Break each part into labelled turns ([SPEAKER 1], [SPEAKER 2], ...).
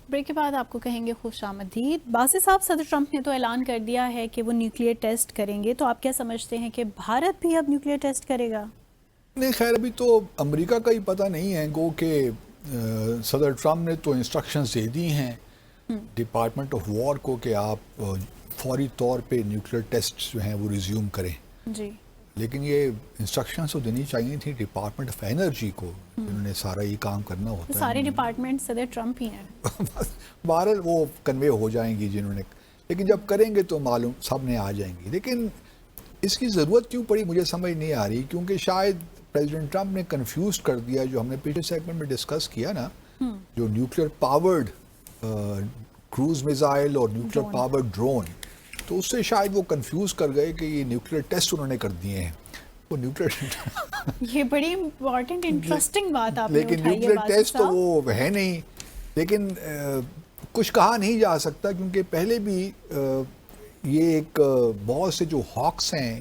[SPEAKER 1] Break کے بعد آپ کو کہیں گے خوش آمدید. باسی صاحب، صدر ٹرمپ نے تو اعلان کر دیا ہے کہ وہ نیوکلیئر ٹیسٹ کریں گے، تو آپ کیا سمجھتے ہیں کہ بھارت بھی اب نیوکلیئر ٹیسٹ کرے گا؟
[SPEAKER 2] نہیں، خیر ابھی تو امریکہ کا ہی پتہ نہیں ہے. گو کہ صدر ٹرمپ نے تو انسٹرکشنز دے دی ہیں ڈپارٹمنٹ آف وار کو کہ آپ فوری طور پہ نیوکلیئر ٹیسٹ جو ہیں وہ ریزیوم کریں.
[SPEAKER 1] جی،
[SPEAKER 2] لیکن یہ انسٹرکشنز تو دینی چاہیے تھی ڈپارٹمنٹ آف انرجی کو، جنہوں نے سارا یہ کام کرنا ہوتا ہے.
[SPEAKER 1] سارے ڈپارٹمنٹ صدر ٹرمپ ہی ہیں.
[SPEAKER 2] بہرحال وہ کنوے ہو جائیں گی جنہوں نے، لیکن جب کریں گے تو معلوم سب نے آ جائیں گی. لیکن اس کی ضرورت کیوں پڑی مجھے سمجھ نہیں آ رہی، کیونکہ شاید پریزیڈنٹ ٹرمپ نے کنفیوز کر دیا، جو ہم نے پچھلے سیگمنٹ میں ڈسکس کیا نا، جو نیوکلیئر پاورڈ کروز میزائل اور نیوکلیئر پاورڈ ڈرون، تو اس سے شاید وہ کنفیوز کر گئے کہ یہ نیوکلیئر ٹیسٹ انہوں نے کر دیے ہیں. وہ نیوکلیئر
[SPEAKER 1] یہ بڑی امپورٹنٹ انٹرسٹنگ بات آپ نے
[SPEAKER 2] لیکن
[SPEAKER 1] اٹھائی ہے
[SPEAKER 2] نیوکلیئر
[SPEAKER 1] باسی
[SPEAKER 2] ٹیسٹ تو
[SPEAKER 1] صاحب.
[SPEAKER 2] وہ ہے نہیں. لیکن کچھ کہا نہیں جا سکتا، کیونکہ پہلے بھی یہ ایک بہت سے جو ہاکس ہیں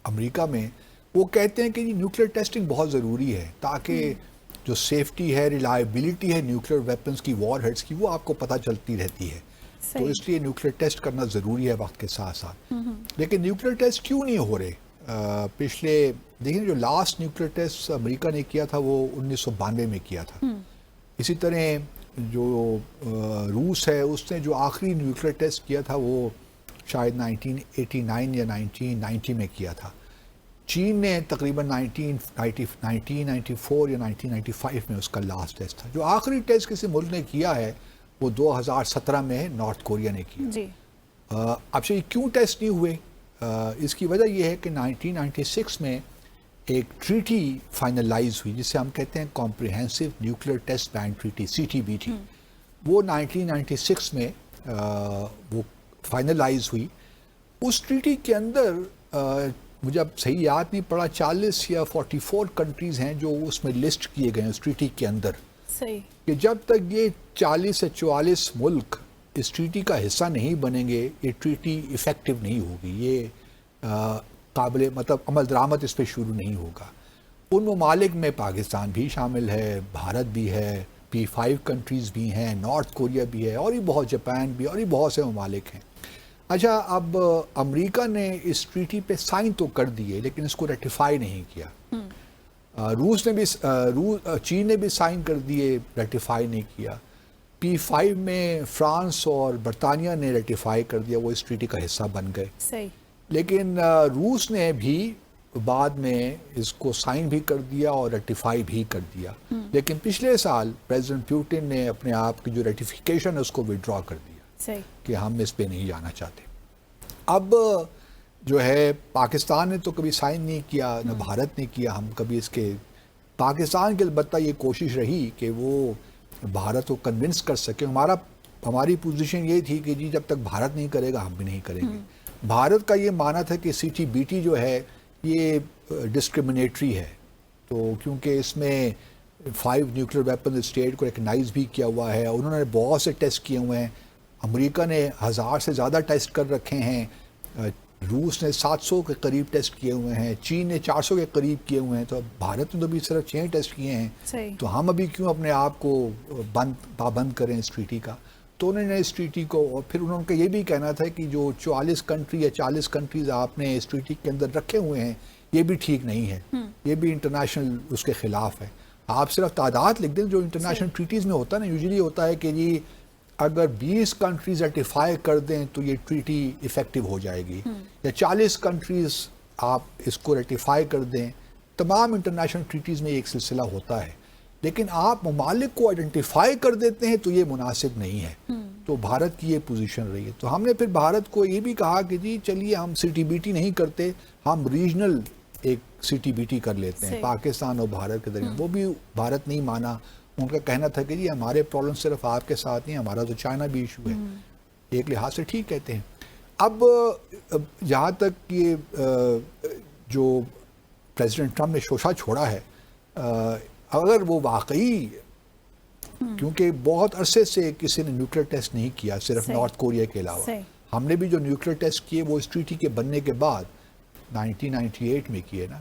[SPEAKER 2] امریکہ میں، وہ کہتے ہیں کہ یہ نیوکلیئر ٹیسٹنگ بہت ضروری ہے تاکہ جو سیفٹی ہے، ریلائبلٹی ہے نیوکلیئر ویپنز کی، وار ہیڈز کی، وہ آپ کو پتہ چلتی رہتی ہے. تو اس لیے نیوکلیئر ٹیسٹ کرنا ضروری ہے وقت کے ساتھ ساتھ. لیکن نیوکلیئر ٹیسٹ کیوں نہیں ہو رہے؟ پچھلے دیکھیں جو لاسٹ نیوکلیئر ٹیسٹ امریکہ نے کیا تھا وہ 1992 میں کیا تھا. اسی طرح جو روس ہے، اس نے جو آخری نیوکلیئر ٹیسٹ کیا تھا وہ شاید 1989 یا 1990 میں کیا تھا. چین نے تقریباً 1994 یا 1995 میں اس کا لاسٹ ٹیسٹ تھا. جو آخری ٹیسٹ کسی ملک نے کیا ہے وہ 2017 میں نارتھ کوریا نے کیا.
[SPEAKER 1] جی.
[SPEAKER 2] اب سے کیوں ٹیسٹ نہیں ہوئے؟ اس کی وجہ یہ ہے کہ 1996 میں ایک ٹریٹی فائنلائز ہوئی، جسے ہم کہتے ہیں comprehensive nuclear test ban treaty, CTBT. وہ 1996 میں وہ فائنلائز ہوئی. اس ٹریٹی کے اندر مجھے اب صحیح یاد نہیں پڑا، 40 یا 44 کنٹریز ہیں جو اس میں لسٹ کیے گئے ہیں اس ٹریٹی کے اندر.
[SPEAKER 1] صحیح.
[SPEAKER 2] کہ جب تک یہ 40 سے 44 ملک اس ٹریٹی کا حصہ نہیں بنیں گے، یہ ٹریٹی ایفیکٹو نہیں ہوگی، یہ قابل مطلب عمل درآمد اس پہ شروع نہیں ہوگا. ان ممالک میں پاکستان بھی شامل ہے، بھارت بھی ہے، P5 کنٹریز بھی ہیں، نارتھ کوریا بھی ہے، اور بھی بہت، جاپان بھی، اور بھی بہت سے ممالک ہیں. اچھا، اب امریکہ نے اس ٹریٹی پہ سائن تو کر دیے لیکن اس کو ریٹیفائی نہیں کیا. روس نے بھی چین نے بھی سائن کر دیے، ریٹیفائی نہیں کیا. P5 میں فرانس اور برطانیہ نے ریٹیفائی کر دیا، وہ اس ٹریٹی کا حصہ بن گئے.
[SPEAKER 1] صحیح.
[SPEAKER 2] لیکن روس نے بھی بعد میں اس کو سائن بھی کر دیا اور ریٹیفائی بھی کر دیا. لیکن پچھلے سال پریزیڈنٹ پیوٹن نے اپنے آپ کی جو ریٹیفیکیشن ہے اس کو وڈرا کر دیا.
[SPEAKER 1] صحیح. کہ
[SPEAKER 2] ہم اس پہ نہیں جانا چاہتے. اب جو ہے پاکستان نے تو کبھی سائن نہیں کیا، نہ بھارت نے کیا. ہم کبھی اس کے پاکستان کی البتہ یہ کوشش رہی کہ وہ بھارت کو کنونس کر سکے. ہماری پوزیشن یہ تھی کہ جی جب تک بھارت نہیں کرے گا ہم بھی نہیں کریں گے. بھارت کا یہ مانا تھا کہ CTBT جو ہے یہ ڈسکرمنیٹری ہے، تو کیونکہ اس میں 5 نیوکلیئر ویپن اسٹیٹ کو ریکگنائز بھی کیا ہوا ہے، انہوں نے بہت سے ٹیسٹ کیے ہوئے ہیں. امریکہ نے 1000 سے زیادہ ٹیسٹ کر رکھے ہیں، روس نے 700 کے قریب ٹیسٹ کیے ہوئے ہیں، چین نے 400 کے قریب کیے ہوئے ہیں. تو بھارت نے تو بھی صرف 6 ٹیسٹ کیے ہیں. تو ہم ابھی کیوں اپنے آپ کو پابند کریں اس ٹریٹی کا؟ تو انہوں نے اس ٹریٹی کو، اور پھر انہوں کا یہ بھی کہنا تھا کہ جو 44 کنٹری یا 40 کنٹریز آپ نے اس ٹریٹی کے اندر رکھے ہوئے ہیں یہ بھی ٹھیک نہیں ہے، یہ بھی انٹرنیشنل اس کے خلاف ہے. آپ صرف تعداد لکھ دیں، جو انٹرنیشنل ٹریٹیز میں ہوتا ہے نا، یوزلی ہوتا ہے کہ جی اگر 20 کنٹریز ریٹیفائی کر دیں تو یہ ٹریٹی ایفیکٹو ہو جائے گی، یا 40 کنٹریز آپ اس کو ریٹیفائی کر دیں. تمام انٹرنیشنل ٹریٹیز میں ایک سلسلہ ہوتا ہے، لیکن آپ ممالک کو آئیڈینٹیفائی کر دیتے ہیں تو یہ مناسب نہیں ہے. تو بھارت کی یہ پوزیشن رہی ہے. تو ہم نے پھر بھارت کو یہ بھی کہا کہ جی چلیے ہم CTBT نہیں کرتے، ہم ریجنل ایک CTBT کر لیتے ہیں پاکستان اور بھارت کے درمیان. وہ بھی بھارت نہیں مانا. ان کا کہنا تھا کہ جی ہمارے پرابلم صرف آپ کے ساتھ نہیں، ہمارا تو چائنا بھی ایشو ہے. ایک لحاظ سے ٹھیک کہتے ہیں. اب جہاں تک یہ جو پریزیڈنٹ ٹرمپ نے شوشہ چھوڑا ہے، اگر وہ واقعی، کیونکہ بہت عرصے سے کسی نے نیوکلیئر ٹیسٹ نہیں کیا صرف نارتھ کوریا کے علاوہ. ہم نے بھی جو نیوکلیئر ٹیسٹ کیے وہ اس ٹریٹی کے بننے کے بعد 1998 میں کیے نا.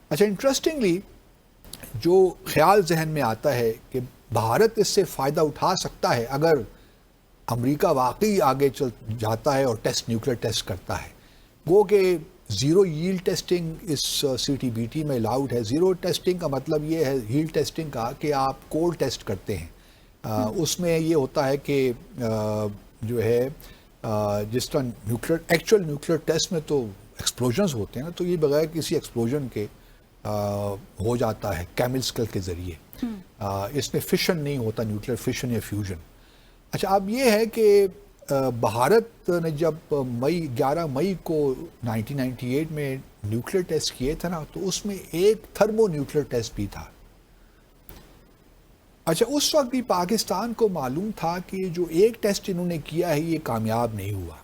[SPEAKER 2] اچھا، انٹرسٹنگلی جو خیال ذہن میں آتا ہے کہ بھارت اس سے فائدہ اٹھا سکتا ہے اگر امریکہ واقعی آگے چل جاتا ہے اور نیوکلیر ٹیسٹ کرتا ہے. وہ کہ زیرو ییلڈ ٹیسٹنگ اس سی ٹی بی ٹی میں الاؤڈ ہے. زیرو ٹیسٹنگ کا مطلب یہ ہے ییلڈ ٹیسٹنگ کا کہ آپ کولڈ ٹیسٹ کرتے ہیں. اس میں یہ ہوتا ہے کہ جو ہے جس طرح ایکچوئل نیوکلیر ٹیسٹ میں تو ایکسپلوژنز ہوتے ہیں نا, تو یہ بغیر کسی ایکسپلوژن کے ہو جاتا ہے کیمسٹل کے ذریعے. اس میں فشن نہیں ہوتا, نیوکلیر فشن یا فیوژن. اچھا اب یہ ہے کہ بھارت نے جب 11 مئی کو 1998 میں نیوکلیر ٹیسٹ کیے تھے نا, تو اس میں ایک تھرمو نیوکلیر ٹیسٹ بھی تھا. اچھا اس وقت بھی پاکستان کو معلوم تھا کہ جو ایک ٹیسٹ انہوں نے کیا ہے یہ کامیاب نہیں ہوا.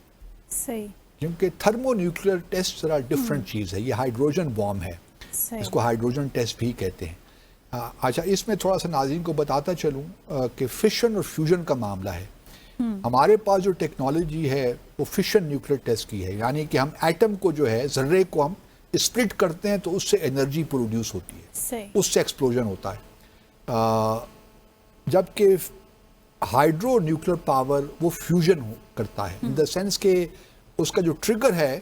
[SPEAKER 1] صحیح.
[SPEAKER 2] کیونکہ تھرمو نیوکلیر ٹیسٹ ذرا ڈفرینٹ چیز ہے. یہ ہائیڈروجن بام ہے, اس کو ہائیڈروجن ٹیسٹ بھی کہتے ہیں. اچھا اس میں تھوڑا سا ناظرین کو بتاتا چلوں کہ فشن اور فیوژن کا معاملہ ہے. ہمارے پاس جو ٹیکنالوجی ہے وہ فشن نیوکلیر ٹیسٹ کی ہے, یعنی کہ ہم ایٹم کو جو ہے ذرے کو ہم اسپلٹ کرتے ہیں تو اس سے انرجی پروڈیوس ہوتی ہے, اس سے ایکسپلوژن ہوتا ہے. جبکہ ہائیڈرو نیوکلیر پاور وہ فیوژن کرتا ہے, ان دا سینس کہ اس کا جو ٹریگر ہے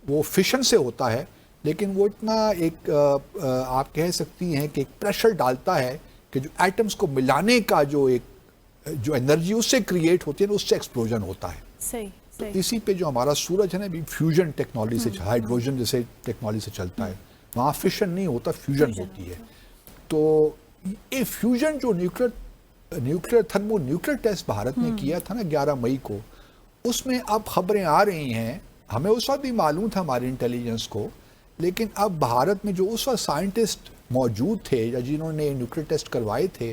[SPEAKER 2] وہ فشن سے ہوتا ہے, لیکن وہ اتنا ایک آپ کہہ سکتی ہیں کہ ایک پریشر ڈالتا ہے کہ جو ایٹمز کو ملانے کا جو ایک جو انرجی اس سے کریٹ ہوتی ہے نا, اس سے ایکسپلوژن ہوتا ہے. صحیح. اسی پہ جو ہمارا سورج ہے نا, فیوژن ٹیکنالوجی سے ہائیڈروجن جیسے ٹیکنالوجی سے چلتا ہے, وہاں فشن نہیں ہوتا, فیوژن ہوتی ہے. تو یہ فیوژن جو nuclear thermo nuclear test Bharat نے کیا تھا نا 11 مئی کو, اس میں اب خبریں آ رہی ہیں, ہمیں اس وقت بھی معلوم تھا ہماری انٹیلیجنس کو, لیکن اب بھارت میں جو اس وقت سائنٹسٹ موجود تھے یا جنہوں نے نیوکلیر ٹیسٹ کروائے تھے,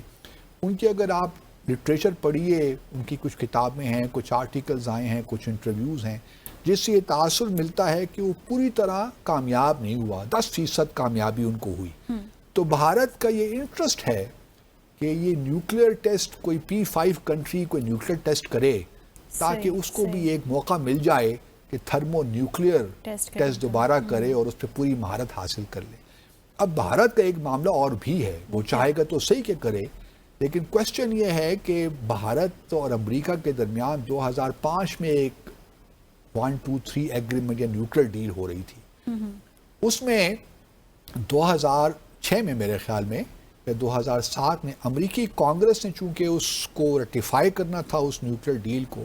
[SPEAKER 2] ان کی اگر آپ لٹریچر پڑھیے, ان کی کچھ کتابیں ہیں, کچھ آرٹیکلز آئے ہیں, کچھ انٹرویوز ہیں, جس سے یہ تاثر ملتا ہے کہ وہ پوری طرح کامیاب نہیں ہوا, 10% کامیابی ان کو ہوئی. تو بھارت کا یہ انٹرسٹ ہے کہ یہ نیوکلیر ٹیسٹ کوئی P5 کنٹری کوئی نیوکلیر ٹیسٹ کرے, تاکہ اس کو بھی ایک موقع مل جائے کہ تھرمو نیوکلیر ٹیسٹ دوبارہ کرے اور اس پہ پوری مہارت حاصل کر لے. اب بھارت کا ایک معاملہ اور بھی ہے, وہ چاہے گا تو صحیح کہ کرے, لیکن کوشچن یہ ہے کہ بھارت اور امریکہ کے درمیان 2005 میں ایک 1-2-3 ایگریمنٹ یا نیوکلیر ڈیل ہو رہی تھی. اس میں 2006 میں میرے خیال میں یا 2007 میں امریکی کانگریس نے چونکہ اس کو ریٹیفائی کرنا تھا اس نیوکلیر ڈیل کو,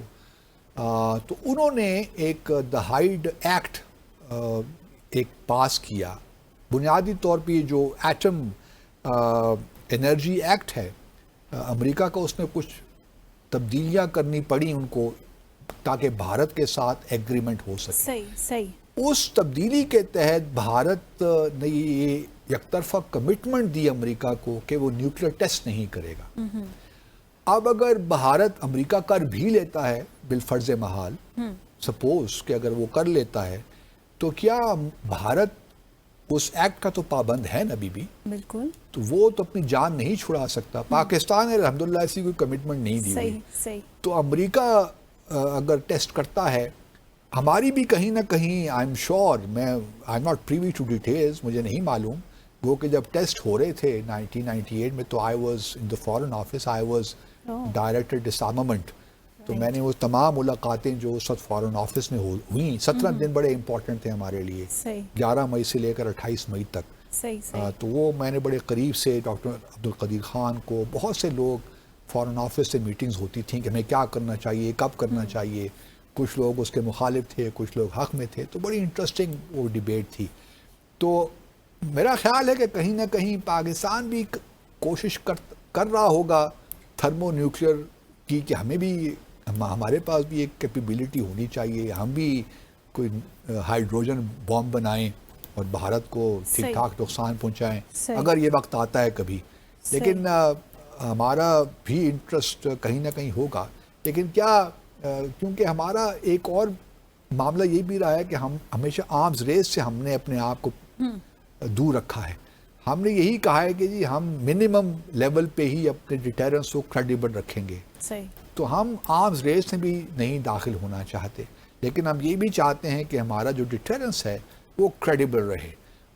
[SPEAKER 2] تو انہوں نے ایک دا ہائیڈ ایکٹ ایک پاس کیا. بنیادی طور پہ جو ایٹم انرجی ایکٹ ہے امریکہ کا, اس میں کچھ تبدیلیاں کرنی پڑی ان کو تاکہ بھارت کے ساتھ ایگریمنٹ ہو سکے.
[SPEAKER 1] صحیح.
[SPEAKER 2] اس تبدیلی کے تحت بھارت نے یہ یک طرفہ کمٹمنٹ دی امریکہ کو کہ وہ نیوکلیر ٹیسٹ نہیں کرے گا. اب اگر بھارت امریکہ کر بھی لیتا ہے بالفرض محال, سپوز کہ اگر وہ کر لیتا ہے, تو کیا بھارت اس ایکٹ کا تو پابند ہے نا بھی, بالکل, تو وہ تو اپنی جان نہیں چھڑا سکتا. پاکستان نے الحمدللہ ایسی کوئی کمٹمنٹ نہیں دی ہوئی. تو امریکہ اگر ٹیسٹ کرتا ہے, ہماری بھی کہیں نہ کہیں آئی ایم شور, میں I am not privy to details, مجھے نہیں معلوم, وہ کہ جب ٹیسٹ ہو رہے تھے 1998 میں, تو I was in the foreign office, I was director disarmament. تو میں نے وہ تمام ملاقاتیں جو اس وقت فارن آفس میں ہوئیں, 17 دن بڑے امپورٹنٹ تھے ہمارے لیے, 11 مئی سے لے کر 28 مئی تک. تو وہ میں نے بڑے قریب سے ڈاکٹر عبدالقدیر خان کو, بہت سے لوگ فارن آفس سے میٹنگز ہوتی تھیں کہ ہمیں کیا کرنا چاہیے, کب کرنا چاہیے. کچھ لوگ اس کے مخالف تھے, کچھ لوگ حق میں تھے, تو بڑی انٹرسٹنگ وہ ڈیبیٹ تھی. تو میرا خیال ہے کہ کہیں نہ کہیں پاکستان بھی کوشش کر رہا ہوگا تھرمو نیوکلیر کی, کہ ہمیں بھی ہمارے پاس بھی ایک کیپیبلٹی ہونی چاہیے, ہم بھی کوئی ہائیڈروجن بام بنائیں اور بھارت کو ٹھیک ٹھاک نقصان پہنچائیں اگر یہ وقت آتا ہے کبھی. لیکن ہمارا بھی انٹرسٹ کہیں نہ کہیں ہوگا. لیکن کیا, کیونکہ ہمارا ایک اور معاملہ یہ بھی رہا ہے کہ ہم ہمیشہ آرمز ریس سے ہم نے اپنے آپ کو دور رکھا ہے. ہم نے یہی کہا ہے کہ جی ہم منیمم لیول پہ ہی اپنے ڈیٹرنس کو کریڈیبل رکھیں گے. تو ہم آرمز ریس میں بھی نہیں داخل ہونا چاہتے, لیکن ہم یہ بھی چاہتے ہیں کہ ہمارا جو ڈیٹرنس ہے وہ کریڈیبل رہے,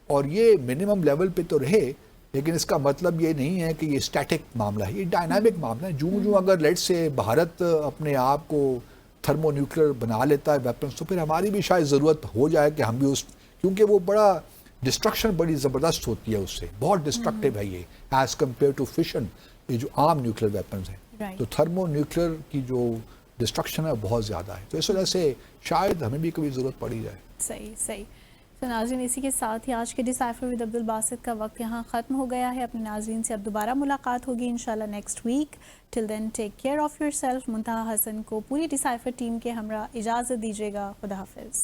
[SPEAKER 2] اور یہ منیمم لیول پہ تو رہے, لیکن اس کا مطلب یہ نہیں ہے کہ یہ اسٹیٹک معاملہ ہے، یہ ڈائنامک معاملہ ہے. جو اگر لیٹ سے بھارت اپنے آپ کو تھرمو نیوکلیر بنا لیتا ہے ویپنس، تو پھر ہماری بھی شاید ضرورت ہو جائے کہ ہم بھی اس، کیونکہ وہ بڑا ڈسٹرکشن بڑی زبردست ہوتی ہے، اس سے بہت ڈسٹرکٹیو ہے یہ ایز کمپیئر ٹو فشن، یہ جو عام نیوکلیر ویپنز ہیں. تو تھرمو نیوکلیر کی جو ڈسٹرکشن ہے بہت زیادہ ہے، تو اس وجہ سے شاید ہمیں بھی کبھی ضرورت پڑی جائے.
[SPEAKER 1] صحیح. تو ناظرین، اسی کے ساتھ ہی آج کے ڈیسائفر ود عبدالباسط کا وقت یہاں ختم ہو گیا ہے. اپنے ناظرین سے اب دوبارہ ملاقات ہوگی انشاءاللہ next week. Till then take care of yourself. Muntaha Hassan کو پوری ڈیسائفر ٹیم کے ہمراہ اجازت دیجیے گا. خدا حافظ.